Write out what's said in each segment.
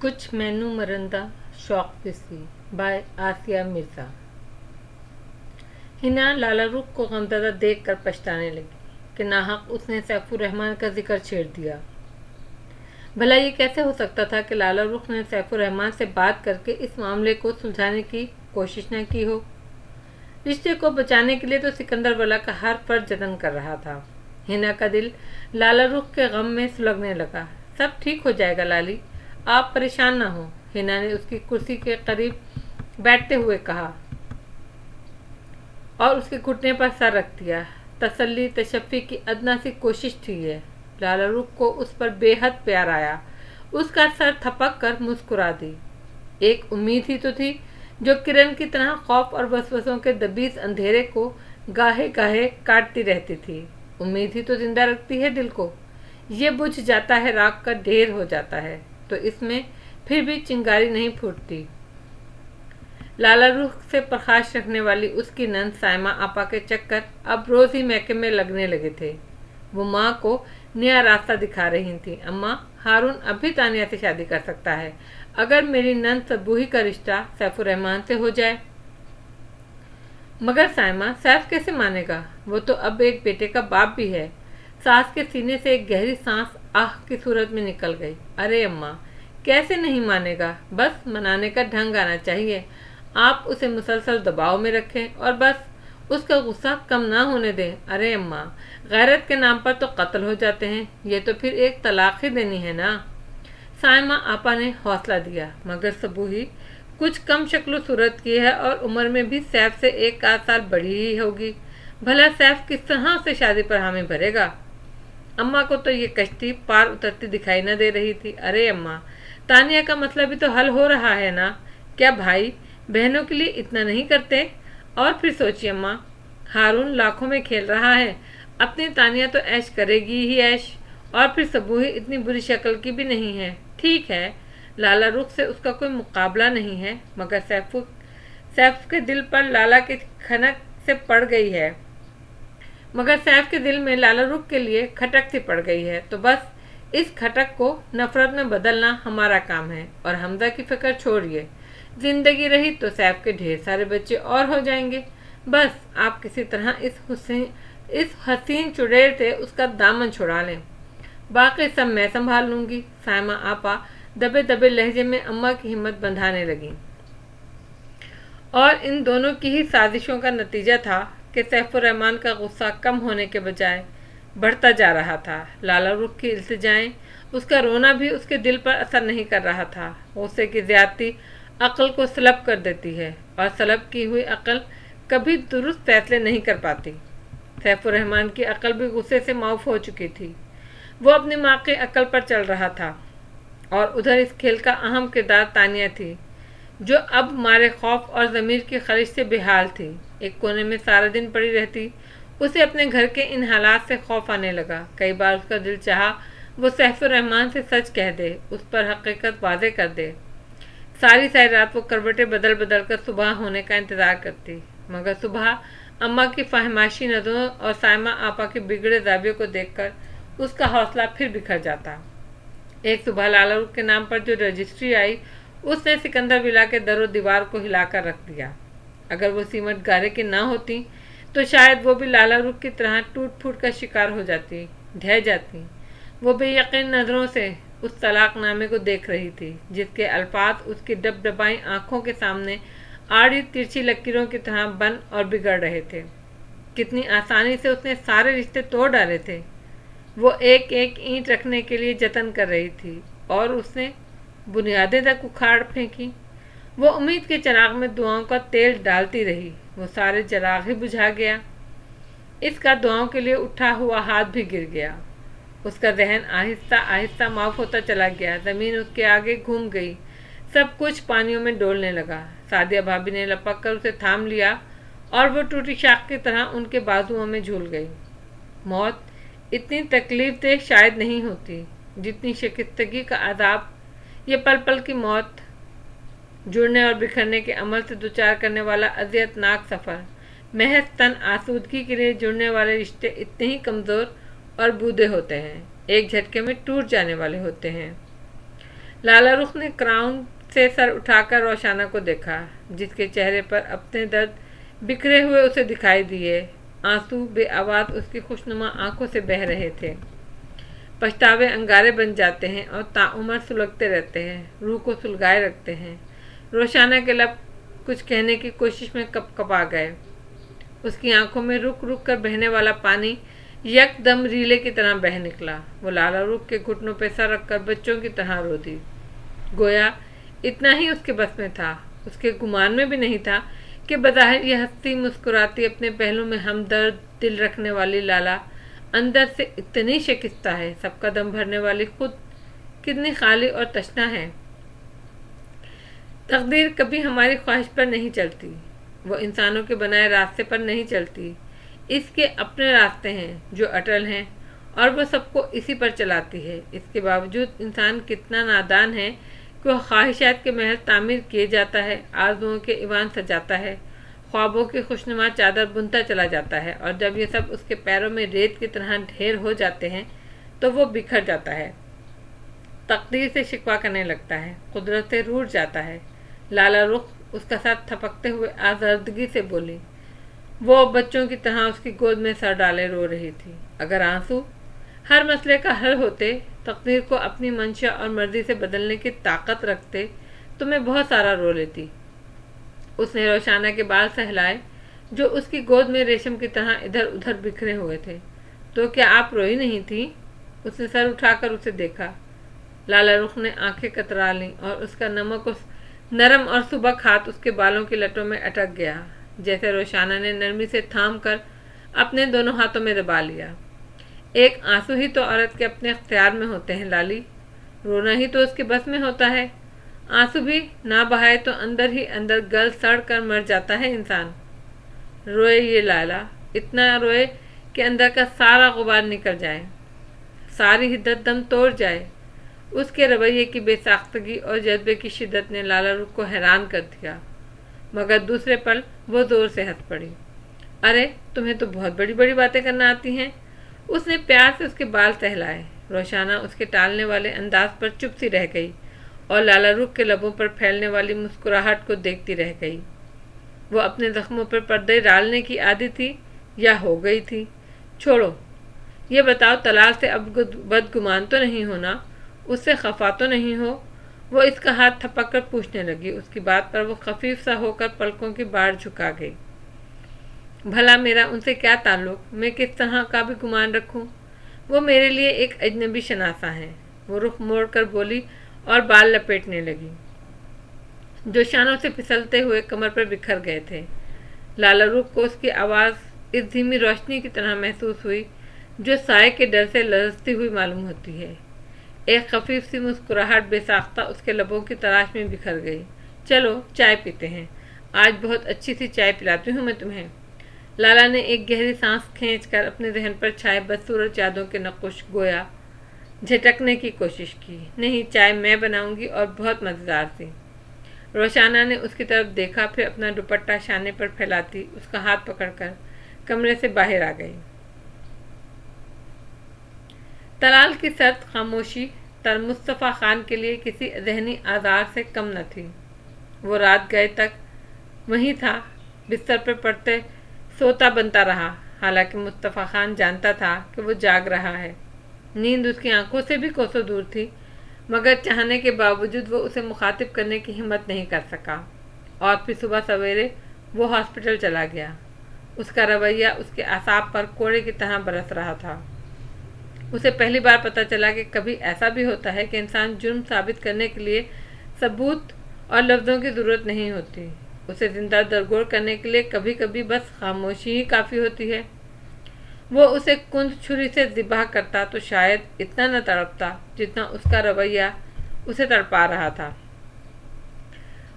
कुछ मैनू मरंदा शौक पिसी बाय आसिया मिर्जा। हिना लाला रुख को गमज़दा देख कर पछताने लगी कि नाहक उसने सैफुर रहमान का जिक्र छेड़ दिया। भला ये कैसे हो सकता था कि लाला रुख ने सैफुर रहमान से बात करके इस मामले को सुलझाने की कोशिश न की हो। रिश्ते को बचाने के लिए तो सिकंदर वाला का हर फर्ज जतन कर रहा था। हिना का दिल लाला रुख के गम में सुलगने लगा। सब ठीक हो जाएगा लाली, आप परेशान ना हो, हिना ने उसकी कुर्सी के करीब बैठते हुए कहा और उसके घुटने पर सर रख दिया। तसल्ली तशफ़ी की अदना सी कोशिश थी ये। लाला रुख को उस पर बेहद प्यार आया। उसका सर थपक कर मुस्कुरा दी। एक उम्मीद ही तो थी जो किरण की तरह खौफ और वसवसों के दबीज अंधेरे को गाहे गाहे काटती रहती थी। उम्मीद ही तो जिंदा रखती है दिल को। ये बुझ जाता है, राख का ढेर हो जाता है तो इसमें फिर भी चिंगारी नहीं फूटती। लाला रुख से प्रकाश रखने वाली उसकी नंद साइमा आपा के चक्कर अब रोज ही मैके में लगने लगे थे। वो माँ को नया रास्ता दिखा रही थी। अम्मा, हारून अभी तानिया से शादी कर सकता है अगर मेरी नंद सबूही का रिश्ता सैफुर रहमान से हो जाए। मगर साइमा, सैफ कैसे मानेगा? वो तो अब एक बेटे का बाप भी है। सास के सीने से एक गहरी सांस आह की सूरत में निकल गई। अरे अम्मा, कैसे नहीं मानेगा? बस मनाने का ढंग आना चाहिए। आप उसे मुसलसल दबाव में रखें और बस उसका गुस्सा कम ना होने दें। अरे अम्मा, गैरत के नाम पर तो कत्ल हो जाते हैं, ये तो फिर एक तलाक ही देनी है ना। साइमा आपा ने हौसला दिया। मगर सबूही कुछ कम शक्ल सूरत की है और उम्र में भी सैफ से एक आध साल बड़ी ही होगी। भला सैफ किस तरह से शादी पर हामी भरेगा? अम्मा को तो ये कश्ती पार उतरती दिखाई न दे रही थी। अरे अम्मा, तानिया का मतलब भी तो हल हो रहा है ना। क्या भाई बहनों के लिए इतना नहीं करते? और फिर सोचिए अम्मा, हारून लाखों में खेल रहा है, अपनी तानिया तो ऐश करेगी ही ऐश। और फिर सबूही इतनी बुरी शक्ल की भी नहीं है। ठीक है, लाला रुख से उसका कोई मुकाबला नहीं है, मगर सैफ के दिल पर लाला की खनक से पड़ गई है। मगर सैफ के दिल में लाला रुख के लिए खटक सी पड़ गई है, तो बस इस खटक को नफरत में बदलना हमारा काम है। और हमजा की फिक्र छोड़िए, जिंदगी रही तो सैफ के ढेर सारे बच्चे और हो जाएंगे। बस आप किसी तरह इस हसीन चुड़ैल से उसका दामन छुड़ा लें, बाकी सब मैं संभाल लूंगी। साइमा आपा दबे दबे लहजे में अम्मा की हिम्मत बंधाने लगी। और इन दोनों की ही साजिशों का नतीजा था कि सैफुर रहमान का गुस्सा कम होने के बजाय बढ़ता जा रहा था। लाला रुख की इल्तिजाएं, उसका रोना भी उसके दिल पर असर नहीं कर रहा था। गुस्से की ज्यादती अक्ल को सलब कर देती है और सलब की हुई अक्ल कभी दुरुस्त फैसले नहीं कर पाती। सैफुर रहमान की अक्ल भी गुस्से से माऊफ हो चुकी थी। वो अपनी माँ की अक्ल पर चल रहा था और उधर इस खेल का अहम किरदार तानिया थी, जो अब मारे खौफ और ज़मीर की खलिश से बेहाल थी। एक कोने में सारा दिन पड़ी रहती। उसे अपने घर के इन हालात से खौफ आने लगा। कई बार उसका दिल चाहा वो सैफुर रहमान से सच कह दे, उस पर हकीकत वाज़े कर दे। सारी सारी रात वो करवटें बदल बदल कर सुबह होने का इंतज़ार करती। मगर सुबह अम्मा की फहमाशी नज़रों और साइमा आपा के बिगड़े जावियों को देखकर उसका हौसला फिर बिखर जाता। एक सुबह लाला रुख के नाम पर जो रजिस्ट्री आई, उसने सिकंदर विला के दरो दीवार को हिलाकर रख दिया। अगर वो सीमट गारे की ना होती तो शायद वो भी लाला रुख की तरह टूट फूट का शिकार हो जाती, ढह जाती। वो बेयकीन नज़रों से उस तलाकनामे को देख रही थी, जिसके अल्फाज उसकी डबडबाई आंखों के सामने आड़ी तिरछी लकीरों की तरह बन और बिगड़ रहे थे। कितनी आसानी से उसने सारे रिश्ते तोड़ डाले थे। वो एक एक ईंट रखने के लिए जतन कर रही थी और उसने बुनियादें तक उखाड़ फेंकी। वो उम्मीद के चिराग में दुआओं का तेल डालती रही। वो सारे चिराग ही बुझा गया। इसका दुआओं के लिए उठा हुआ हाथ भी गिर गया। उसका जहन आहिस्ता आहिस्ता माफ होता चला गया। ज़मीन उसके आगे घूम गई। सब कुछ पानियों में डोलने लगा। सादिया भाभी ने लपक कर उसे थाम लिया और वो टूटी शाख की तरह उनके बाजुओं में झूल गई। मौत इतनी तकलीफ दे शायद नहीं होती जितनी शिकस्तगी का आदाब ये पल पल की मौत, जुड़ने और बिखरने के अमल से दुचार करने वाला अजियतनाक सफ़र। महज तन आसूदगी के लिए जुड़ने वाले रिश्ते इतने ही कमज़ोर और बूढ़े होते हैं, एक झटके में टूट जाने वाले होते हैं। लाला रुख ने क्राउन से सर उठाकर रोशाना को देखा, जिसके चेहरे पर अपने दर्द बिखरे हुए उसे दिखाई दिए। आंसू बेआवाज उसकी खुशनुमा आंखों से बह रहे थे। पछतावे अंगारे बन जाते हैं और ताउम्र सुलगते रहते हैं, रूह को सुलगाए रखते हैं। रोशाना के लब कुछ कहने की कोशिश में कपकपा गए। उसकी आंखों में रुक रुक कर बहने वाला पानी यकदम रीले की तरह बह निकला। वो लाला रुख के घुटनों पर सर रखकर बच्चों की तरह रो दी। गोया इतना ही उसके बस में था। उसके गुमान में भी नहीं था कि बज़ाहिर यह हंसती मुस्कुराती अपने पहलू में हमदर्द दिल रखने वाली लाला अंदर से इतनी शिकस्ता है। सबका दम भरने वाली खुद कितनी खाली और तशना है। तकदीर कभी हमारी ख्वाहिश पर नहीं चलती, वो इंसानों के बनाए रास्ते पर नहीं चलती। इसके अपने रास्ते हैं जो अटल हैं और वो सबको इसी पर चलाती है। इसके बावजूद इंसान कितना नादान है कि वह ख्वाहिशात के महल तामीर किए जाता है, आरज़ुओं के ईवान सजाता है, ख्वाबों की खुशनुमा चादर बुनता चला जाता है, और जब ये सब उसके पैरों में रेत की तरह ढेर हो जाते हैं तो वो बिखर जाता है, तकदीर से शिकवा करने लगता है, कुदरत से रूठ जाता है। लाला रुख उसका साथ थपकते हुए आज़र्दगी से बोली। वो बच्चों की तरह उसकी गोद में सर डाले रो रही थी। अगर आंसू हर मसले का हल होते, तकदीर को अपनी मंशा और मर्जी से बदलने की ताकत रखते, तो मैं बहुत सारा रो लेती। उसने रोशाना के बाल सहलाए जो उसकी गोद में रेशम की तरह इधर उधर बिखरे हुए थे। तो क्या आप रोई नहीं थी? उसने सर उठाकर उसे देखा। लाला रुख ने आंखें कतरा लीं और उसका नरम और सुबक हाथ उसके बालों की लटों में अटक गया, जैसे रोशाना ने नरमी से थाम कर अपने दोनों हाथों में दबा लिया। एक आंसू ही तो औरत के अपने अख्तियार में होते हैं लाली, रोना ही तो उसके बस में होता है। आंसू भी ना बहाए तो अंदर ही अंदर गल सड़ कर मर जाता है इंसान। रोए ये लाला, इतना रोए कि अंदर का सारा गुबार निकल जाए, सारी हिद्दत दम तोड़ जाए। उसके रवैये की बेसाख्तगी और जज्बे की शिद्दत ने लाला रुख को हैरान कर दिया, मगर दूसरे पल वो जोर से हंस पड़ी। अरे तुम्हें तो बहुत बड़ी बड़ी बातें करना आती हैं। उसने प्यार से उसके बाल सहलाए। रोशाना उसके टालने वाले अंदाज पर चुप सी रह गई और लाला रुख के लबों पर फैलने वाली मुस्कुराहट को देखती रह गई। वो अपने जख्मों पर पर्दे डालने की आदी थी या हो गई थी? छोड़ो, ये बताओ, तलाल से अब बदगुमान तो नहीं होना, उससे खफा तो नहीं हो? वो इसका हाथ थपक कर पूछने लगी। उसकी बात पर वो खफीफ सा होकर पलकों की बाढ़ झुका गई। भला मेरा उनसे क्या ताल्लुक? मैं किस तरह का भी गुमान रखूं? वो मेरे लिए एक अजनबी शनासा है। वो रुख मोड़ कर बोली और बाल लपेटने लगी जो शानों से फिसलते हुए कमर पर बिखर गए थे। लाला रुख को उसकी आवाज़ इस धीमी रोशनी की तरह महसूस हुई जो साए के डर से लरजती हुई मालूम होती है। एक खफीफ सी मुस्कुराहट बेसाख्ता उसके लबों की तलाश में बिखर गई। चलो चाय पीते हैं, आज बहुत अच्छी सी चाय पिलाती हूँ मैं तुम्हें। लाला ने एक गहरी सांस खींचकर अपने जहन पर छाए बदसूरत यादों के नक्श गोया झटकने की कोशिश की। नहीं, चाय मैं बनाऊंगी और बहुत मज़ेदार थी। रोशाना ने उसकी तरफ देखा, फिर अपना दुपट्टा शाने पर फैलाती उसका हाथ पकड़कर कमरे से बाहर आ गई। तलाल की सर्द खामोशी तर मुस्तफ़ा खान के लिए किसी जहनी आज़ार से कम न थी। वो रात गए तक वहीं था, बिस्तर पर पड़ते सोता बनता रहा। हालांकि मुस्तफ़ा खान जानता था कि वो जाग रहा है। नींद उसकी आंखों से भी कोसों दूर थी, मगर चाहने के बावजूद वो उसे मुखातिब करने की हिम्मत नहीं कर सका। और फिर सुबह सवेरे वो हॉस्पिटल चला गया। उसका रवैया उसके आसाब पर कोड़े की तरह बरस रहा था। उसे पहली बार पता चला कि कभी ऐसा भी होता है कि इंसान जुर्म साबित करने के लिए सबूत और लफ्ज़ों की ज़रूरत नहीं होती। उसे जिंदा दरगोर करने के लिए कभी कभी बस खामोशी ही काफ़ी होती है। वो उसे कुंद छुरी से ज़िबा करता तो शायद इतना न तड़पता जितना उसका रवैया उसे तड़पा रहा था।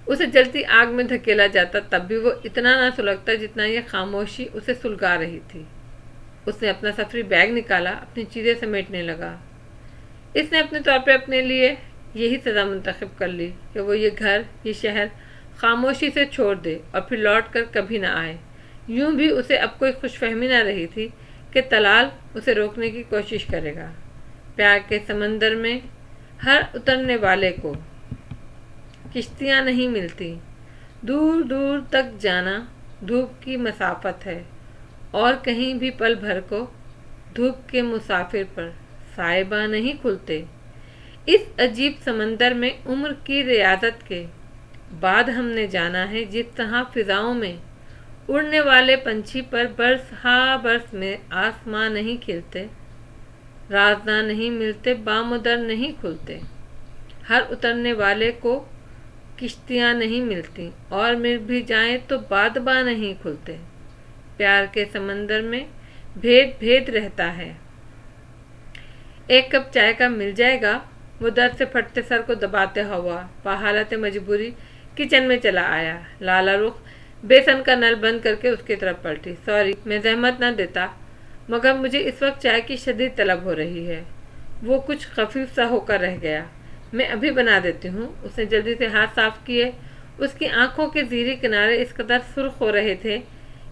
उसे जलती आग में धकेला जाता तब भी वो इतना न सुलगता जितना यह खामोशी उसे सुलगा रही थी। उसने अपना सफरी बैग निकाला, अपनी चीज़ें समेटने लगा। इसने अपने तौर पर अपने लिए यही सज़ा मुंतखब कर ली कि वो ये घर, ये शहर खामोशी से छोड़ दे और फिर लौट कर कभी ना आए। यूं भी उसे अब कोई खुशफहमी न रही थी कि तलाल उसे रोकने की कोशिश करेगा। प्यार के समंदर में हर उतरने वाले को किश्तियाँ नहीं मिलती। दूर दूर तक जाना धूप की मसाफत है और कहीं भी पल भर को धूप के मुसाफिर पर साहिबा नहीं खुलते। इस अजीब समंदर में उम्र की रियाजत के बाद हमने जाना है जिस तरह फिजाओं में उड़ने वाले पंछी पर बरस हा बरस में आसमां नहीं खिलते, राजदां नहीं मिलते, बामुदर नहीं खुलते। हर उतरने वाले को किश्तियाँ नहीं मिलती और मिल भी जाएं तो बादबा नहीं खुलते। प्यार के समंदर में भेद भेद रहता है। एक कप चाय का मिल जाएगा। वो दर्द से फटते सर को दबाते हुआ बहालत मजबूरी किचन में चला आया। लाला रुख बेसन का नल बंद करके उसकी तरफ पलटी। सॉरी, मैं जहमत ना देता, मगर मुझे इस वक्त चाय की शदीद तलब हो रही है। वो कुछ खफीफ सा होकर रह गया। मैं अभी बना देती हूँ। उसने जल्दी से हाथ साफ किए। उसकी आंखों के जीरे किनारे इस कदर सुर्ख हो रहे थे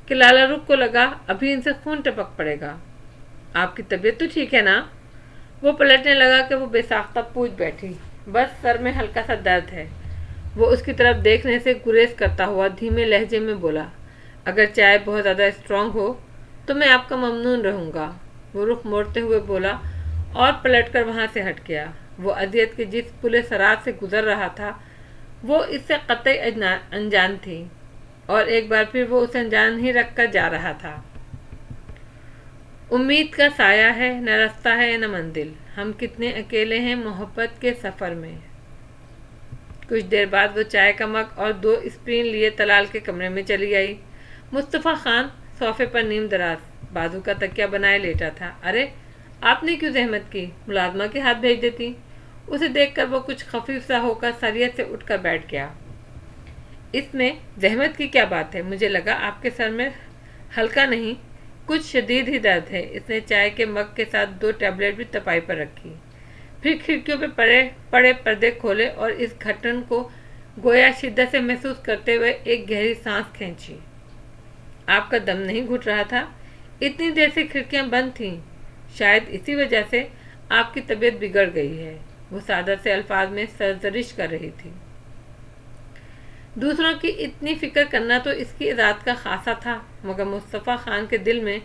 कि लाला रुख को लगा अभी इनसे खून टपक पड़ेगा। आपकी तबीयत तो ठीक है ना? वो पलटने लगा कि वो बेसाख्ता पूछ बैठी। बस सर में हल्का सा दर्द है। वो उसकी तरफ देखने से गुरेज करता हुआ धीमे लहजे में बोला, अगर चाय बहुत ज़्यादा स्ट्रांग हो तो मैं आपका ममनून रहूँगा। वो रुख मोड़ते हुए बोला और पलटकर वहाँ से हट गया। वो अजियत के जिस पुले सरात से गुजर रहा था वो इससे कतई अनजान थी और एक बार फिर वो उसे अनजान ही रख कर जा रहा था। उम्मीद का साया है, न रास्ता है न मंजिल। हम कितने अकेले हैं मोहब्बत के सफ़र में। कुछ देर बाद वो चाय का मग और 2 स्प्रीन लिए तलाल के कमरे में चली आई। मुस्तफ़ा खान सोफे पर नीम दराज बाजू का तकिया बनाए लेटा था। अरे, आपने क्यों जहमत की? मुलाजमा के हाथ भेज देती। उसे देखकर वो कुछ खफीफ सा होकर सरियत से उठकर बैठ गया। इसमें जहमत की क्या बात है? मुझे लगा आपके सर में हल्का नहीं कुछ शदीद ही दर्द है। इसने चाय के मग के साथ 2 टैबलेट भी तपाई पर रखी। फिर खिड़कियों पे पड़े पर्दे खोले और इस घटन को गोया शिद्दत से महसूस करते हुए एक गहरी सांस खींची। आपका दम नहीं घुट रहा था? इतनी देर से खिड़कियां बंद थीं। शायद इसी वजह से आपकी तबीयत बिगड़ गई है। वो सादर से अल्फाज में सरजरिश कर रही थी। दूसरों की इतनी फिक्र करना तो इसकी ज़ात का खासा था, मगर मुस्तफ़ा खान के दिल में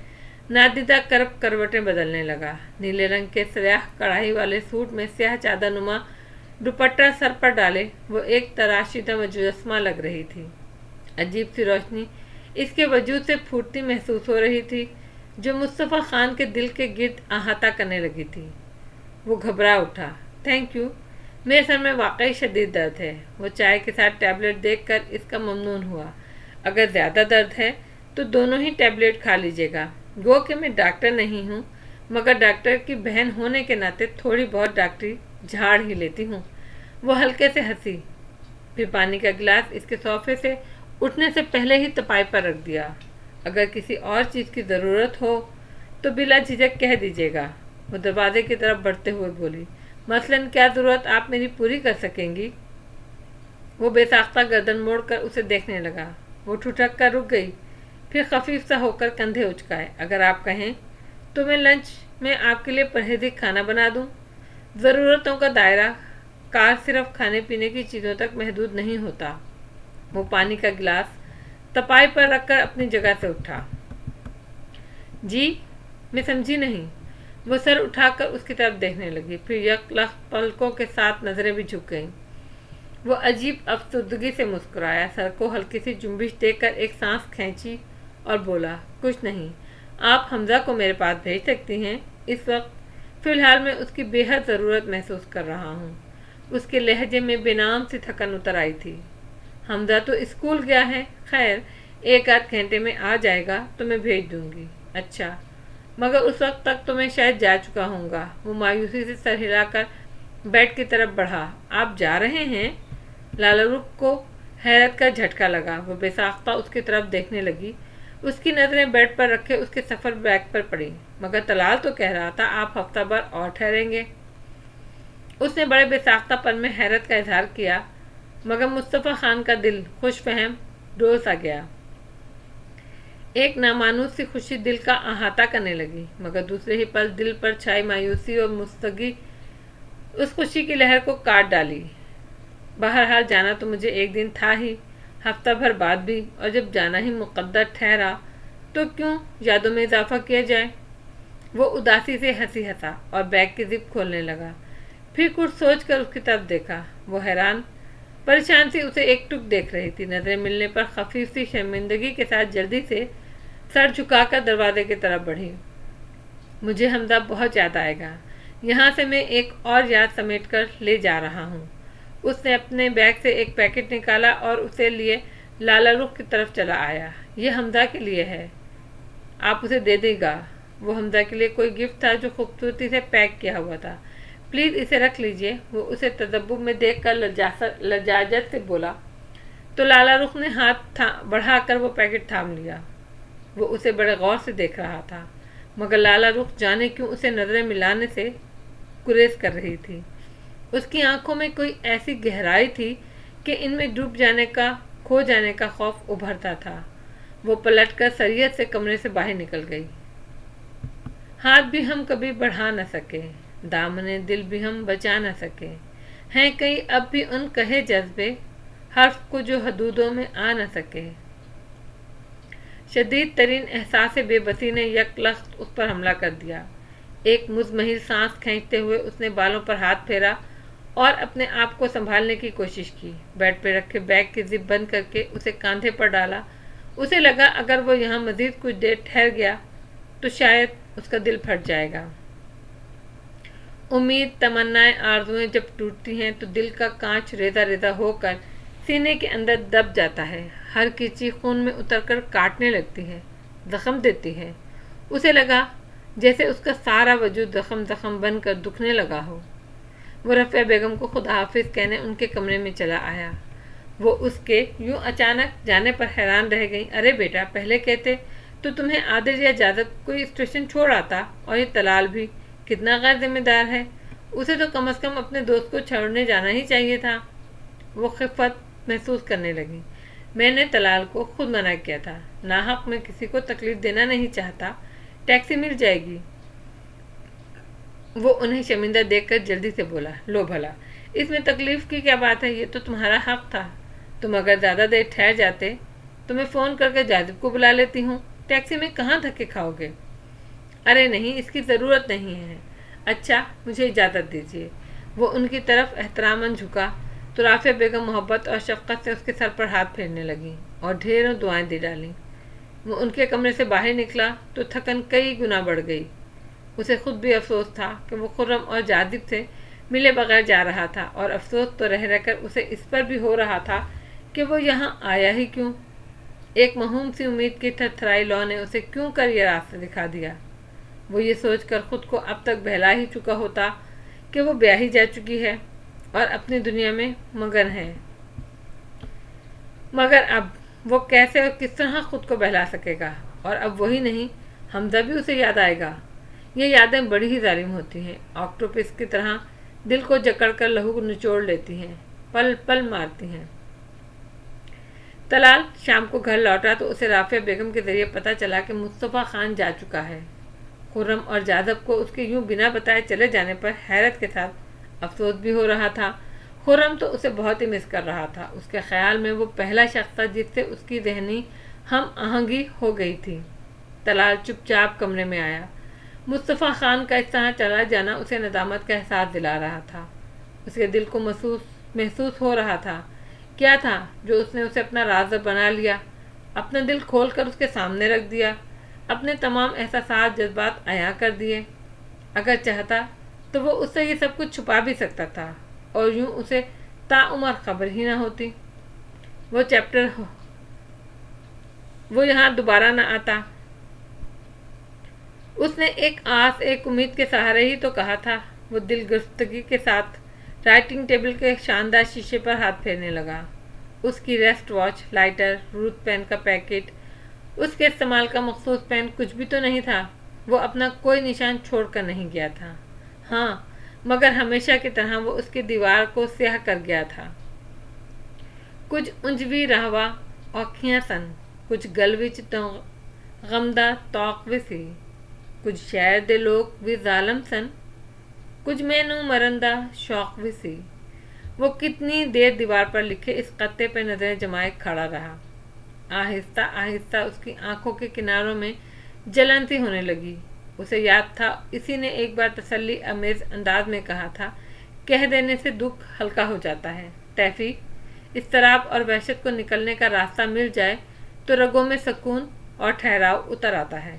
नादिदा करवटें बदलने लगा। नीले रंग के स्याह कढ़ाई वाले सूट में स्याह चादर नुमा दुपट्टा सर पर डाले वो एक तराशीदा मुजस्मा लग रही थी। अजीब सी रोशनी इसके वजूद से फूटती महसूस हो रही थी जो मुस्तफ़ा खान के दिल के गिर्द अहाता करने लगी थी। वो घबरा उठा। थैंक यू, मेरे सर में वाकई शदीद दर्द है। वो चाय के साथ टैबलेट देखकर इसका ममनून हुआ। अगर ज़्यादा दर्द है तो दोनों ही टैबलेट खा लीजिएगा। गो कि मैं डॉक्टर नहीं हूँ, मगर डॉक्टर की बहन होने के नाते थोड़ी बहुत डॉक्टरी झाड़ ही लेती हूँ। वो हल्के से हंसी, फिर पानी का गिलास इसके सोफे से उठने से पहले ही तपाई पर रख दिया। अगर किसी और चीज़ की ज़रूरत हो तो बिला झिझक कह दीजिएगा। वो दरवाजे की तरफ बढ़ते हुए बोली, मसलन क्या ज़रूरत आप मेरी पूरी कर सकेंगी? वो बेसाख्ता गर्दन मोड़कर उसे देखने लगा। वो ठुठक कर रुक गई, फिर खफीफ सा होकर कंधे उचकाए। अगर आप कहें तो मैं लंच में आपके लिए परहेज़ी खाना बना दूं। ज़रूरतों का दायरा कार सिर्फ खाने पीने की चीज़ों तक महदूद नहीं होता। वो पानी का गिलास तपाई पर रखकर अपनी जगह से उठा। जी, मैं समझी नहीं। वो सर उठाकर उसकी तरफ देखने लगी, फिर यकलख पलकों के साथ नजरें भी झुक गईं। वो अजीब अफसुर्दगी से मुस्कुराया, सर को हल्की सी जुम्बिश देकर एक सांस खींची और बोला, कुछ नहीं, आप हमजा को मेरे पास भेज सकती हैं। इस वक्त फ़िलहाल मैं उसकी बेहद ज़रूरत महसूस कर रहा हूँ। उसके लहजे में बेनाम सी थकन उतर आई थी। हमजा तो स्कूल गया है। खैर, 1 आध घंटे में आ जाएगा तो मैं भेज दूँगी। अच्छा, मगर उस वक्त तक तो मैं शायद जा चुका हूँगा। वो मायूसी से सर हिलाकर बेड की तरफ बढ़ा। आप जा रहे हैं? लाला रुख को हैरत का झटका लगा। वो बेसाख्ता उसकी तरफ देखने लगी। उसकी नज़रें बेड पर रखे उसके सफ़र बैग पर पड़ी। मगर तलाल तो कह रहा था आप हफ्ता भर और ठहरेंगे। उसने बड़े बेसाख्तापन में हैरत का इजहार किया, मगर मुस्तफ़ा खान का दिल खुश फहम डोल सा गया। एक नामानूस सी खुशी दिल का अहाता करने लगी, मगर दूसरे ही पल दिल पर छाई मायूसी और मुस्तगी उस खुशी की लहर को काट डाली। बहरहाल जाना तो मुझे एक दिन था ही, हफ्ता भर बाद भी, और जब जाना ही मुकद्दर ठहरा तो क्यों यादों में इजाफा किया जाए। वो उदासी से हंसा और बैग की जिप खोलने लगा। फिर कुछ सोचकर उसकी तरफ देखा। वो हैरान परेशान सी उसे एकटुक देख रही थी। नजरें मिलने पर खफीफ सी शर्मिंदगी के साथ जल्दी से सर झुकाकर दरवाजे की तरफ बढ़ी। मुझे हमदा बहुत याद आएगा। यहाँ से मैं एक और याद समेट कर ले जा रहा हूँ। उसने अपने बैग से एक पैकेट निकाला और उसे लिए लाला रुख की तरफ चला आया। ये हमदा के लिए है, आप उसे दे देगा। वो हमदा के लिए कोई गिफ्ट था जो खूबसूरती से पैक किया हुआ था। प्लीज इसे रख लीजिए। वो उसे तदब्बुर में देखकर लजाजत से बोला तो लाला रुख ने हाथ बढ़ाकर वो पैकेट थाम लिया। वो उसे बड़े गौर से देख रहा था, मगर लाला रुख जाने क्यों उसे नजरें मिलाने से गुरेज कर रही थी। उसकी आंखों में कोई ऐसी गहराई थी कि इनमें डूब जाने का, खो जाने का खौफ उभरता था। वो पलटकर सरियत से कमरे से बाहर निकल गई। हाथ भी हम कभी बढ़ा न सके, दामने दिल भी हम बचा न सके, हैं कई अब भी उन कहे जज्बे, हर्फ को जो हदूदों में आ न सके। शदीद तरीन एहसास बेबसी ने यकलख्त उस पर हमला कर दिया। एक मुज़महिल सांस खींचते हुए उसने बालों पर हाथ फेरा और अपने आप को संभालने की कोशिश की। बेड पर रखे बैग की जिप बंद करके उसे कांधे पर डाला। उसे लगा अगर वो यहाँ मजीद कुछ देर ठहर गया तो शायद उसका दिल फट जाएगा। उम्मीद, तमन्नाएं, आरज़ुएं जब टूटती हैं तो दिल का कांच रेजा रेजा होकर सीने के अंदर दब जाता है। हर की चीख खून में उतरकर काटने लगती है, जख्म देती है। उसे लगा जैसे उसका सारा वजूद जख्म जख्म बनकर दुखने लगा हो। वो रफ़िया बेगम को खुदा हाफिज कहने उनके कमरे में चला आया। वो उसके यूं अचानक जाने पर हैरान रह गई। अरे बेटा, पहले कहते तो तुम्हें आदिल या इजाज़त कोई स्टेशन छोड़ आता। और ये तलाल भी कितना गैर जिम्मेदार है। उसे तो कम से कम अपने दोस्त को छोड़ने जाना ही चाहिए था। वो खिफ़त महसूस करने लगी। मैंने तलाल को खुद मना किया था। नाहक मैं किसी को तकलीफ देना नहीं चाहता। टैक्सी मिल जाएगी। वो उन्हें शर्मिंदा देखकर जल्दी से बोला, लो भला, इसमें तकलीफ की क्या बात है, ये तो तुम्हारा हक था। तुम अगर ज़्यादा देर ठहर जाते तो मैं फ़ोन करके जाजिब को बुला लेती हूँ। टैक्सी में कहाँ धक्के खाओगे। अरे नहीं, इसकी ज़रूरत नहीं है। अच्छा, मुझे इजाज़त दीजिए। वो उनकी तरफ एहतरामन झुका तो राफिया बेगम मोहब्बत और शफ़क़त से उसके सर पर हाथ फेरने लगी और ढेरों दुआएं दे डालीं। वो उनके कमरे से बाहर निकला तो थकन कई गुना बढ़ गई। उसे खुद भी अफसोस था कि वो खुर्रम और जाजिब से मिले बगैर जा रहा था, और अफसोस तो रह रहकर उसे इस पर भी हो रहा था कि वो यहाँ आया ही क्यों। एक महूम सी उम्मीद की थरथराई लौ ने उसे क्यों कर यह रास्ता दिखा दिया। वो ये सोचकर खुद को अब तक बहला ही चुका होता कि वो ब्याही जा चुकी है और अपनी दुनिया में मगन है। मगर अब वो कैसे और किस तरह खुद को बहला सकेगा। और अब वही नहीं, हमदा भी उसे याद आएगा। ये यादें बड़ी ही जालिम होती हैं, ऑक्टोपस की तरह दिल को जकड़कर लहू निचोड़ लेती हैं, पल पल मारती हैं। तलाल शाम को घर लौटा तो उसे राफिया बेगम के जरिए पता चला कि मुस्तफ़ा खान जा चुका है। खुर्रम और जादब को उसके यूं बिना बताए चले जाने पर हैरत के साथ अफसोस भी हो रहा था। खुर्रम तो उसे बहुत ही मिस कर रहा था। उसके ख्याल में वो पहला शख्स था जिससे उसकी जहनी हम आहंगी हो गई थी। तलाल चुपचाप कमरे में आया। मुस्तफ़ा खान का इस तरह चला जाना उसे नदामत का एहसास दिला रहा था। उसके दिल को महसूस हो रहा था क्या था जो उसने उसे अपना राज़ बना लिया, अपना दिल खोलकर उसके सामने रख दिया, अपने तमाम एहसास जज्बात अयां कर दिए। अगर चाहता तो वो उससे ये सब कुछ छुपा भी सकता था और यूं उसे ताउमर खबर ही ना होती। वो चैप्टर वो यहाँ दोबारा ना आता। उसने एक आस, एक उम्मीद के सहारे ही तो कहा था। वो दिल गिरफ्तगी के साथ राइटिंग टेबल के शानदार शीशे पर हाथ फेरने लगा। उसकी रेस्ट वॉच, लाइटर, रूथ पेन का पैकेट, उसके इस्तेमाल का मखसूस पेन कुछ भी तो नहीं था। वो अपना कोई निशान छोड़कर नहीं गया था। हाँ, मगर हमेशा की तरह वो उसकी दीवार को स्याह कर गया था। कुछ उंजवी रहवा औखियाँ सन, कुछ गल विच गमदा तौक वी सी, कुछ शायर दे लोग भी जालम सन। कुछ मैनू मरंदा शौक भी सी। वो कितनी देर दीवार पर लिखे इस खत्ते पर नजरें जमाए खड़ा रहा। आहिस्ता आहिस्ता उसकी आंखों के किनारों में जलन सी होने लगी। उसे याद था इसी ने एक बार तसल्ली अमेज अंदाज में कहा था, कह देने से दुख हल्का हो जाता है। तैफी, इस्तराब और वहशत को निकलने का रास्ता मिल जाए तो रगों में सुकून और ठहराव उतर आता है।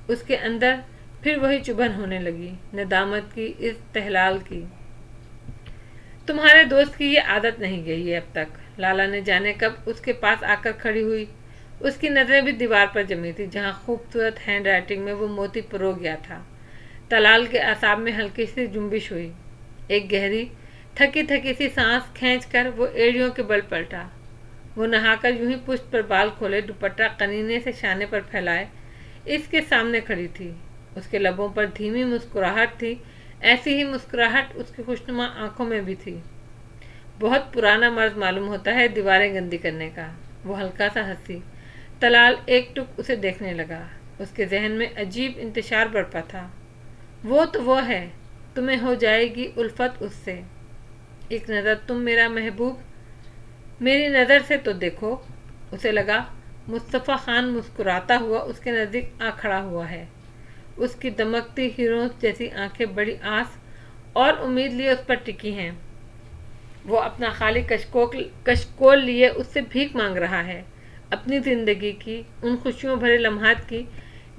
उसके अंदर फिर वही चुभन होने लगी, नदामत की, इस्तहलाल की। तुम्हारे दोस्त की ये आदत नहीं गई है अब तक। लाला ने जाने कब उसके पास आकर खड़ी हुई। उसकी नजरें भी दीवार पर जमी थी जहां खूबसूरत हैंड राइटिंग में वो मोती परो गया था। तलाल के असाब में हल्की सी जुम्बिश हुई। एक गहरी थकी थकी सी सांस खींचकर वो एड़ियों के बल पलटा। वो नहाकर यूं ही पुष्ट पर बाल खोले दुपट्टा कनीने से शाने पर फैलाए इसके सामने खड़ी थी। उसके लबों पर धीमी मुस्कुराहट थी। ऐसी ही मुस्कुराहट उसकी खुशनुमा आंखों में भी थी। बहुत पुराना मर्द मालूम होता है दीवारें गंदी करने का। वो हल्का सा हंसी। तलाल एक टुक उसे देखने लगा। उसके जहन में अजीब इंतशार बरपा था। वो तो वो है, तुम्हें हो जाएगी उल्फत उससे। एक नज़र तुम मेरा महबूब, मेरी नज़र से तो देखो। उसे लगा मुस्तफ़ा खान मुस्कुराता हुआ उसके नज़दीक आ खड़ा हुआ है। उसकी दमकती हीरों जैसी आंखें बड़ी आस और उम्मीद लिए उस पर टिकी हैं। वो अपना खाली कशकोल लिए उससे भीख मांग रहा है, अपनी जिंदगी की, उन खुशियों भरे लम्हात की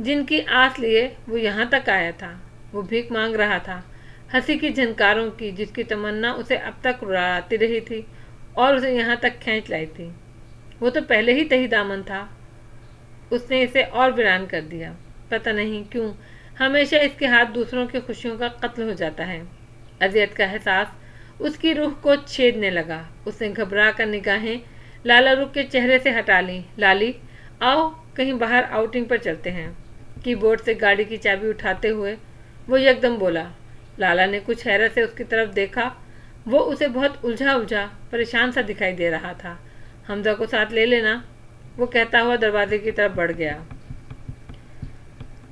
जिनकी आस लिए वो यहाँ तक आया था। वो भीख मांग रहा था हंसी की झनकारों की, जिसकी तमन्ना उसे अब तक रुलाती रही थी और उसे यहाँ तक खींच लाई थी। वो तो पहले ही तही दामन था, उसने इसे और वीरान कर दिया। पता नहीं क्यों हमेशा इसके हाथ दूसरों की खुशियों का कत्ल हो जाता है। अजियत का एहसास उसकी रूह को छेदने लगा। उसने घबरा कर निगाहें लाला रुख के चेहरे से हटा ली। लाली, आओ कहीं बाहर आउटिंग पर चलते हैं। कीबोर्ड से गाड़ी की चाबी उठाते हुए वो यकदम बोला। लाला ने कुछ हैरत से उसकी तरफ देखा। वो उसे बहुत उलझा उलझा परेशान सा दिखाई दे रहा था। हमजा को साथ ले लेना, वो कहता हुआ दरवाजे की तरफ बढ़ गया।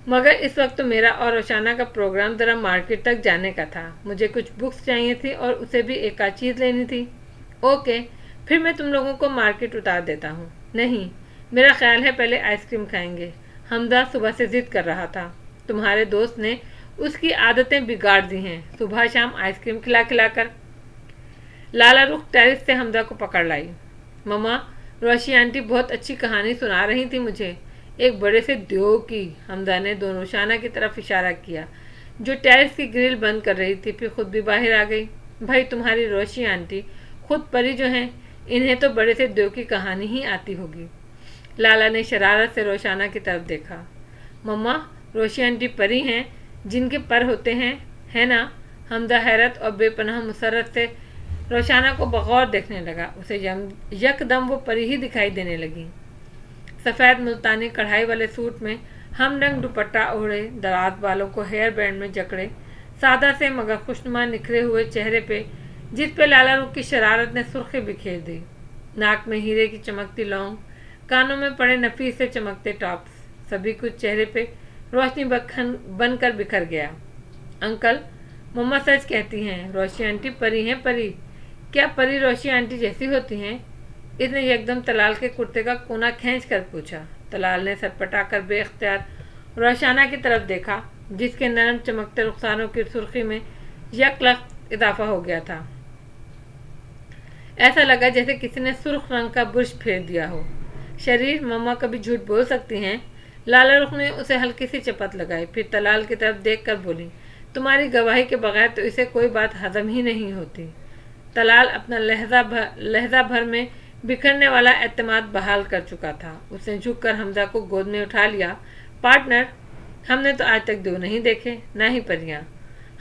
मगर इस वक्त तो मेरा और रोशाना का प्रोग्राम जरा मार्केट तक जाने का था। मुझे कुछ बुक्स चाहिए थी और उसे भी एक आध चीज़ लेनी थी। ओके, फिर मैं तुम लोगों को मार्केट उतार देता हूँ। नहीं, मेरा ख्याल है पहले आइसक्रीम खाएंगे। हमजा सुबह से जिद कर रहा था। तुम्हारे दोस्त ने उसकी आदतें बिगाड़ दी हैं, सुबह शाम आइसक्रीम खिला खिलाकर। लाला रुख टेरिस से हमजा को पकड़ लाई। मम्मा, रोशी आंटी बहुत अच्छी कहानी सुना रही थी मुझे, एक बड़े से द्यो की। हमजा ने दोनों शाना की तरफ इशारा किया जो टेरिस की ग्रिल बंद कर रही थी, फिर खुद भी बाहर आ गई। भाई, तुम्हारी रोशी आंटी खुद परी जो हैं, इन्हें तो बड़े से द्यो की कहानी ही आती होगी। लाला ने शरारत से रोशाना की तरफ देखा। मम्मा, रोशी आंटी परी हैं जिनके पर होते हैं, है ना? हमजा हैरत और बेपनाह मुसरत से रोशाना को बगौर देखने लगा। उसे यकदम वो परी ही दिखाई देने लगी। सफ़ेद मुल्तानी कढ़ाई वाले सूट में हमरंग दुपट्टा ओढ़े, दराज बालों को हेयर बैंड में जकड़े, सादा से मगर खुशनुमा निखरे हुए चेहरे पे जिस पे लाला रुख की शरारत ने सुर्खी बिखेर दी। नाक में हीरे की चमकती लौंग, कानों में पड़े नफीस से चमकते टॉप्स, सभी कुछ चेहरे पे रोशनी बनकर बिखर गया। अंकल, मम्मा सच कहती हैं, रोशी आंटी परी हैं। परी? क्या परी रोशी आंटी जैसी होती हैं? इसने एकदम तलाल के कुर्ते का कोना खींच कर पूछा। तलाल ने सटपटा कर बेख्तियार रोशाना की तरफ देखा, जिसके नरम चमकते रुखसारों की सुर्खी में यकलख्त इजाफा हो गया था। ऐसा लगा जैसे किसी ने सुर्ख रंग का बुर्श फेर दिया हो। शरीर, मम्मा कभी झूठ बोल सकती हैं? लाला रुख ने उसे हल्की सी चपत लगाई, फिर तलाल की तरफ देख कर बोली, तुम्हारी गवाही के बगैर तो इसे कोई बात हजम ही नहीं होती। तलाल अपना लहजा भर में बिखरने वाला एतमाद बहाल कर चुका था। उसने झुककर हमजा को गोद में उठा लिया। पार्टनर, हमने तो आज तक दो नहीं देखे, ना ही परियां।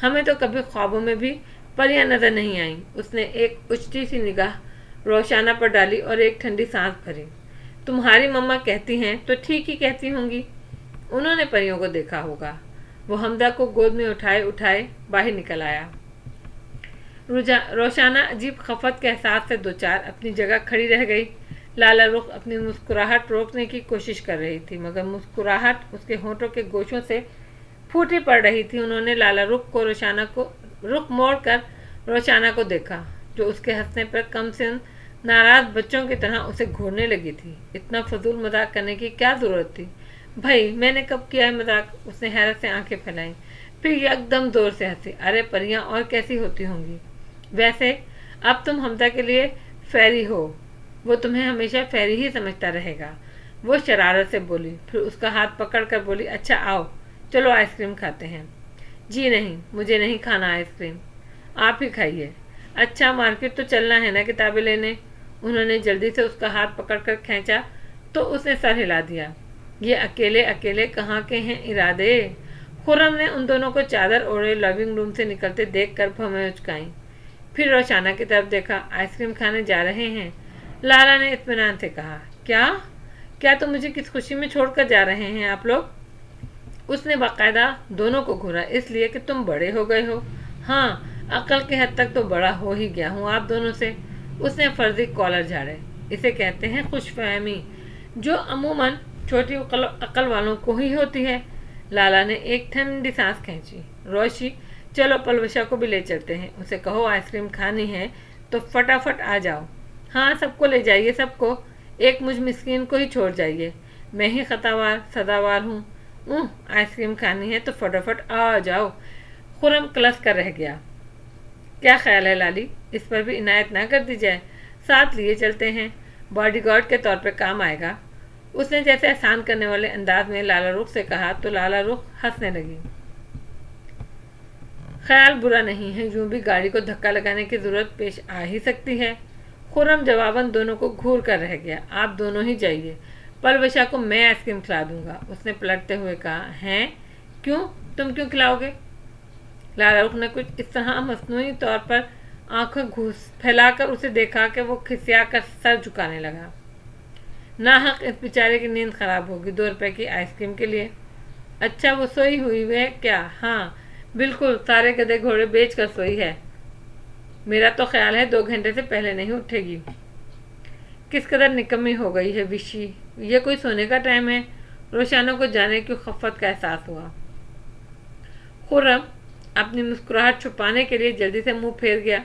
हमें तो कभी ख्वाबों में भी परियां नजर नहीं आईं। उसने एक उचटी सी निगाह रोशाना पर डाली और एक ठंडी सांस भरी। तुम्हारी मम्मा कहती हैं तो ठीक ही कहती होंगी, उन्होंने परियों को देखा होगा। वो हमजा को गोद में उठाए उठाए बाहर निकल आया। रोशाना अजीब खफत के एहसास से दो चार अपनी जगह खड़ी रह गई। लाला रुख अपनी मुस्कुराहट रोकने की कोशिश कर रही थी, मगर मुस्कुराहट उसके होंठों के गोशों से फूटी पड़ रही थी। उन्होंने लाला रुख को रोशाना को रुख मोड़ कर रोशाना को देखा, जो उसके हंसने पर कम से नाराज बच्चों की तरह उसे घूरने लगी थी। इतना फजूल मजाक करने की क्या जरूरत थी? भाई मैंने कब किया है मजाक? उसने हैरत से आंखें फैलाई, फिर एकदम जोर से हंसी। अरे परियां और कैसी होती होंगी? वैसे अब तुम हमजा के लिए फेरी हो, वो तुम्हें हमेशा फेरी ही समझता रहेगा। वो शरारत से बोली, फिर उसका हाथ पकड़ कर बोली, अच्छा आओ चलो आइसक्रीम खाते हैं। जी नहीं, मुझे नहीं खाना आइसक्रीम, आप ही खाइए। अच्छा मार्केट तो चलना है ना किताबें लेने। उन्होंने जल्दी से उसका हाथ पकड़कर खींचा तो उसने सर हिला दिया। ये अकेले अकेले कहाँ के हैं इरादे? खुर्रम ने उन दोनों को चादर ओढ़े लिविंग रूम से निकलते देख कर भवें उचकाई। फिर रोशाना की तरफ देखा। आइसक्रीम खाने जा रहे हैं? लाला ने इत्मीनान से कहा। क्या क्या तो मुझे किस खुशी में छोड़कर जा रहे हैं आप लोग? उसने बाकायदा दोनों को घूरा, इसलिए कि तुम बड़े हो गए हो। हाँ, अकल के हद तक तो बड़ा हो ही गया हूँ आप दोनों से। उसने फर्जी कॉलर झाड़े। इसे कहते हैं खुशफहमी, जो अमूमन छोटी अकल वालों को ही होती है। लाला ने एक ठंडी सांस खींची। रोशी, चलो पलवशा को भी ले चलते हैं, उसे कहो आइसक्रीम खानी है तो फटाफट आ जाओ। हाँ, सबको ले जाइए, सबको, एक मुझ मिस्कीन को ही छोड़ जाइए। मैं ही खतावार सदावार हूँ। आइसक्रीम खानी है तो फटाफट आ जाओ। खुर्रम क्लस कर रह गया। क्या ख्याल है लाली, इस पर भी इनायत ना कर दी जाए? साथ लिए चलते हैं, बॉडीगार्ड के तौर पर काम आएगा। उसने जैसे आसान करने वाले अंदाज में लाला रुख से कहा तो लाला रुख हंसने लगी। ख्याल बुरा नहीं है, यूं भी गाड़ी को धक्का लगाने की जरूरत पेश आ ही सकती है। खुर्रम जवाबन दोनों को घूर कर रह गया। आप दोनों ही जाइए, पलवशा को मैं आइसक्रीम खिला दूंगा। उसने पलटते हुए कहा। हैं? क्यों? तुम क्यों खिलाओगे? लाला रुख ने कुछ इस तरह मसनूई तौर पर आंखें घूस फैलाकर उसे देखा कि वो खिसिया कर सर झुकाने लगा। नाहक इस बेचारे की नींद खराब होगी 2 रुपए की आइसक्रीम के लिए। अच्छा, वो सोई हुई है क्या? हाँ बिल्कुल, सारे गधे घोड़े बेच कर सोई है। मेरा तो ख्याल है 2 घंटे से पहले नहीं उठेगी। किस कदर निकम्मी हो गई है विशी, ये कोई सोने का टाइम है? रोशाना को जाने की खफत का एहसास हुआ। खुर्रम अपनी मुस्कुराहट छुपाने के लिए जल्दी से मुंह फेर गया।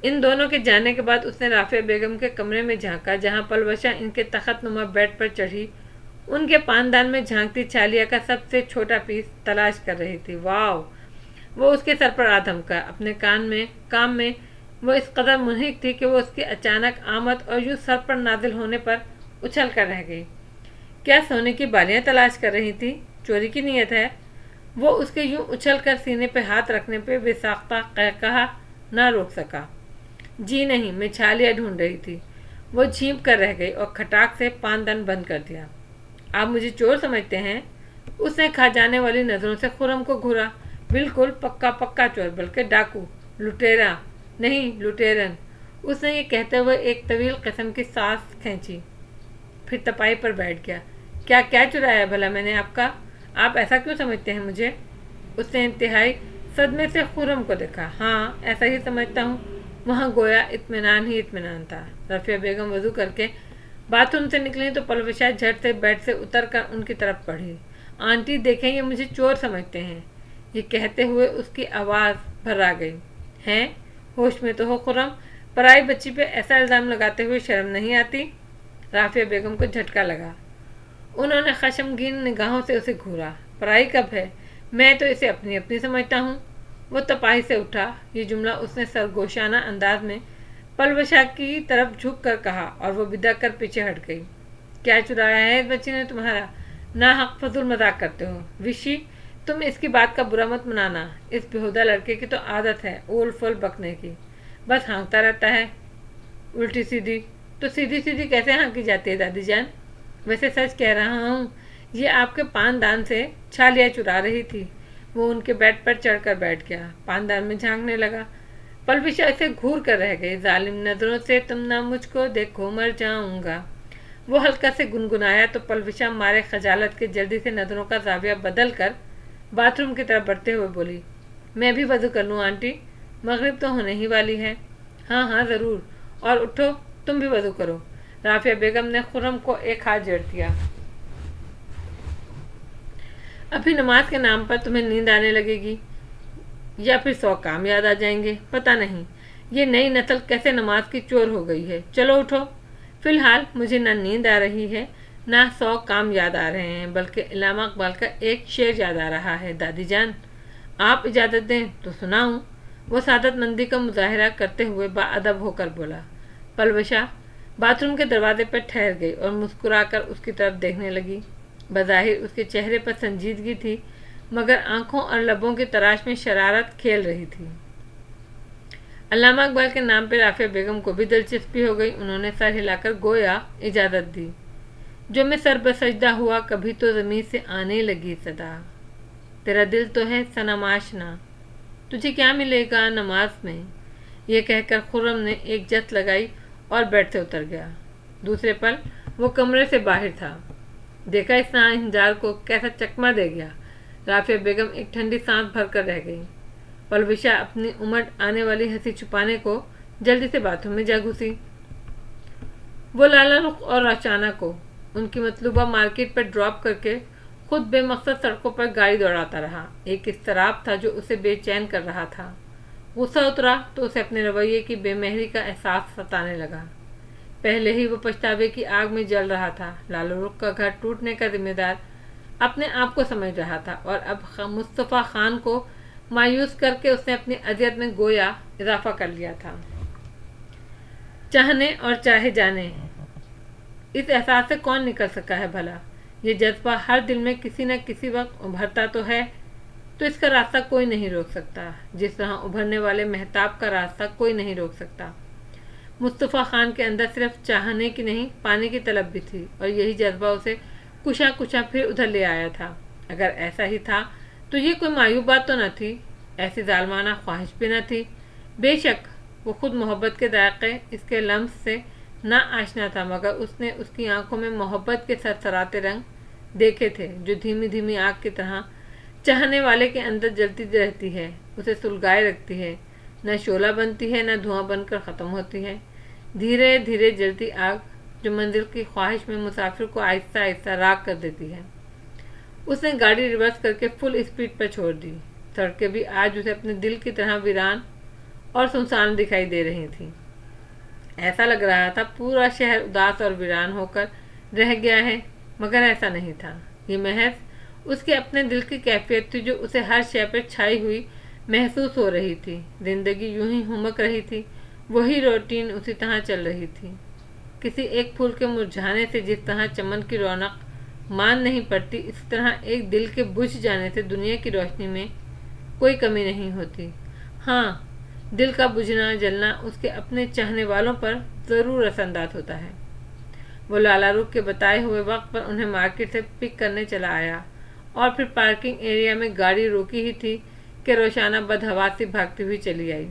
इन दोनों के जाने के बाद उसने राफिया बेगम के कमरे में झांका, जहां पलवशा इनके तखत नुमा बेड पर चढ़ी उनके पानदान में झांकती छालिया का सबसे छोटा पीस तलाश कर रही थी। वाह! वो उसके सर पर आ धमका। अपने काम में वो इस कदर मुनहिक थी कि वो उसकी अचानक आमद और यूं सर पर नाजिल होने पर उछल कर रह गई। क्या सोने की बालियां तलाश कर रही थी? चोरी की नीयत है? वो उसके यूं उछल कर सीने पे हाथ रखने पे बेसाख्ता कहा ना रोक सका। जी नहीं, मैं छालियां ढूंढ रही थी। वो झींप कर रह गई और खटाक से पानदान बंद कर दिया। आप मुझे चोर समझते हैं? उसने खा जाने वाली नजरों से खुर्रम को घूरा। बिल्कुल पक्का पक्का चोर, बल्कि डाकू, लुटेरा नहीं लुटेरन। उसने ये कहते हुए एक तवील किस्म की सांस खींची, फिर तपाई पर बैठ गया। क्या क्या चुराया भला मैंने आपका? आप ऐसा क्यों समझते हैं मुझे? उसने इंतहाई सदमे से खुर्रम को देखा। हाँ, ऐसा ही समझता हूँ। वहाँ गोया इत्मीनान ही इत्मीनान था। रफिया बेगम वजू करके बाथरूम से निकली तो पलवशा झट से बेड से उतर कर उनकी तरफ बढ़ी। आंटी देखें, ये मुझे चोर समझते हैं। ये कहते हुए उसकी आवाज़ भर्रा गई। हैं? होश में तो हो खुर्रम, पराई बच्ची पे ऐसा इल्ज़ाम लगाते हुए शर्म नहीं आती? राफिया बेगम को झटका लगा। उन्होंने खशमगीन निगाहों से उसे घूरा। पराई कब है? मैं तो इसे अपनी अपनी समझता हूँ। वो तपाही से उठा। ये जुमला उसने सरगोशाना अंदाज में पलवशा की तरफ झुक कर कहा और वो बिदक कर पीछे हट गई। क्या चुराया है इस बच्ची ने तुम्हारा? ना हक फजूल मजाक करते हो विशी, तुम इसकी बात का बुरा मत मनाना। इस बेहुदा लड़के की तो आदत है ओल फोल बकने की, बस हाँकता रहता है उल्टी सीधी। तो सीधी सीधी कैसे हाँकी जाती है दादी जान? वैसे सच कह रहा हूँ, ये आपके पानदान से छालियाँ चुरा रही थी। वो उनके बेड पर चढ़कर बैठ गया, पानदान में झांकने लगा। पलविशा इसे घूर कर रह गई। जालिम नजरों से तुम ना मुझको देखो, मर जाऊंगा। वो हल्का से गुनगुनाया तो पलविशा मारे खजालत के जल्दी से नजरों का जाविया बदल कर बाथरूम की तरफ बढ़ते हुए बोली, मैं भी वजू कर लूँ आंटी? मगरिब तो होने ही वाली है। हाँ हाँ ज़रूर, और उठो तुम भी वजू करो। राफिया बेगम ने खुर्रम को एक हाथ जड़ दिया। अभी नमाज के नाम पर तुम्हें नींद आने लगेगी। या फिर 100 काम याद आ जाएंगे। पता नहीं ये नई नस्ल कैसे नमाज की चोर हो गई है। चलो उठो। फिलहाल मुझे ना नींद आ रही है ना 100 काम याद आ रहे हैं, बल्कि इल्लामा इकबाल का एक शेर याद आ रहा है। दादी जान, आप इजाज़त दें तो सुनाऊं। वो सादतमंदी का मुजाहरा करते हुए बाअदब होकर बोला। पलवशा बाथरूम के दरवाजे पर ठहर गई और मुस्कुराकर उसकी तरफ देखने लगी। बज़ाहिर उसके चेहरे पर संजीदगी थी, मगर आंखों और लबों की तराश में शरारत खेल रही थी। अल्लामा इकबाल के नाम पर राफिया बेगम को भी दिलचस्पी हो गई। उन्होंने सर हिलाकर गोया इजाज़त दी। जो मैं सर बसजदा हुआ, कभी तो ज़मीन से आने लगी सदा, तेरा दिल तो है सनम आशना, तुझे क्या मिलेगा नमाज में। यह कहकर खुर्रम ने एक जस लगाई और बेड से उतर गया। दूसरे पल वो कमरे से बाहर था। देखा इस हिंजार को कैसा चकमा दे गया। राफिया बेगम एक ठंडी सांस भरकर रह गई। पलविशा अपनी उमड़ आने वाली हंसी छुपाने को जल्दी से बाथरूम में जा घुसी। वो लाला रुख और रचाना को उनकी मतलूबा मार्केट पर ड्रॉप करके खुद बेमकसद सड़कों पर गाड़ी दौड़ाता रहा। एक इस्तराब था जो उसे बेचैन कर रहा था। गुस्सा उतरा तो उसे अपने रवैये की बेमहरी का एहसास सताने लगा। पहले ही वो पछतावे की आग में जल रहा था। लालू रुख का घर टूटने का जिम्मेदार अपने आप को समझ रहा था और अब मुस्तफ़ा खान को मायूस करके उसने अपनी अजियत में गोया इजाफा कर लिया था। चाहने और चाहे जाने, इस एहसास से कौन निकल सका है भला। ये जज्बा हर दिल में किसी न किसी वक्त उभरता तो है, तो इसका रास्ता कोई नहीं रोक सकता। जिस तरह उभरने वाले महताब का रास्ता कोई नहीं रोक सकता। मुस्तफ़ा खान के अंदर सिर्फ चाहने की नहीं, पाने की तलब भी थी, और यही जज्बा उसे कुशा कुशा फिर उधर ले आया था। अगर ऐसा ही था तो ये कोई मायूब बात तो न थी, ऐसी जालमाना ख्वाहिश भी न थी। बेशक वो खुद मोहब्बत के दायके, इसके लम्स से ना आशना था, मगर उसने उसकी आंखों में मोहब्बत के सरसराते रंग देखे थे, जो धीमी धीमी आग की तरह चाहने वाले के अंदर जलती रहती है, उसे सुलगाए रखती है। न शोला बनती है, न धुआं बनकर ख़त्म होती है। धीरे धीरे जलती आग जो मंजिल की ख्वाहिश में मुसाफिर को आहिस्ता आहिस्ता राख कर देती है। उसने गाड़ी रिवर्स करके फुल स्पीड पर छोड़ दी। सड़कें भी आज उसे अपने दिल की तरह वीरान और सुनसान दिखाई दे रही थीं। ऐसा लग रहा था पूरा शहर उदास और वीरान होकर रह गया है, मगर ऐसा नहीं था। ये महज उसके अपने दिल की कैफियत थी जो उसे हर शय पर छाई हुई महसूस हो रही थी। जिंदगी यूं ही हुमक रही थी, वही रूटीन उसी तरह चल रही थी। किसी एक फूल के मुरझाने से जिस तरह चमन की रौनक मान नहीं पड़ती, इस तरह एक दिल के बुझ जाने से दुनिया की रोशनी में कोई कमी नहीं होती। हाँ, दिल का बुझना जलना उसके अपने चाहने वालों पर ज़रूर असरअंदाज होता है। वो लाला रुख के बताए हुए वक्त पर उन्हें मार्केट से पिक करने चला आया और फिर पार्किंग एरिया में गाड़ी रोकी ही थी कि रोशाना बदहवास से भागती हुई चली आई।